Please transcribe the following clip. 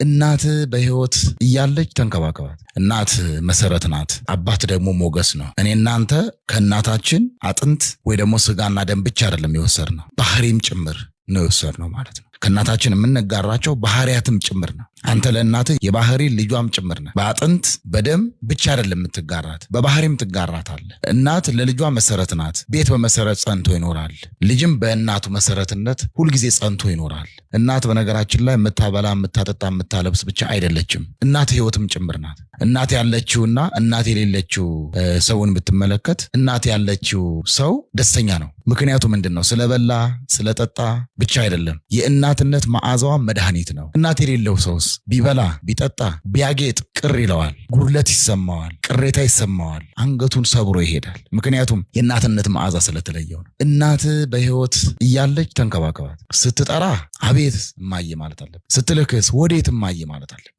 እናት በህይወት እያለች ተንከባከባት። እናት መሰረት ናት። አባት ደግሞ ሞገስ ነው። እኔ እናንተ ከእናታችን አጥንት ወይ ደግሞ ስጋና ደም ብቻ አይደለም የወሰድነው፣ ባህሪም ጭምር ነው የወሰድነው ማለት ነው። ከእናታችን የምንጋራቸው ባህሪያትም ጭምር ነው። አንተ ለእናትህ የባህሪ ልጇም ጭምር ነው። በአጥንት በደም ብቻ አይደለም የምትጋራት፣ በባህሪም ትጋራታለህ። እናት ለልጇ መሰረት ናት። ቤት በመሰረት ጸንቶ ይኖራል። ልጅም በእናቱ መሰረትነት ሁልጊዜ ጸንቶ ይኖራል። እናት በነገራችን ላይ የምታበላ፣ የምታጠጣ፣ የምታለብስ ብቻ አይደለችም። እናት ህይወትም ጭምር ናት። እናት ያለችውና እናት የሌለችው ሰውን ብትመለከት እናት ያለችው ሰው ደስተኛ ነው። ምክንያቱ ምንድነው? ስለበላ ስለጠጣ ብቻ አይደለም። የእናትነት መዓዛዋ መድኃኒት ነው። እናት የሌለው ሰውስ ቢበላ ቢጠጣ ቢያጌጥ ቅር ይለዋል፣ ጉድለት ይሰማዋል፣ ቅሬታ ይሰማዋል፣ አንገቱን ሰብሮ ይሄዳል። ምክንያቱም የእናትነት መዓዛ ስለተለየው ነው። እናት በህይወት እያለች ተንከባከባት። ስትጠራ አቤት እማዬ ማለት አለብህ። ስትልክስ ወዴት እማዬ ማለት አለብህ።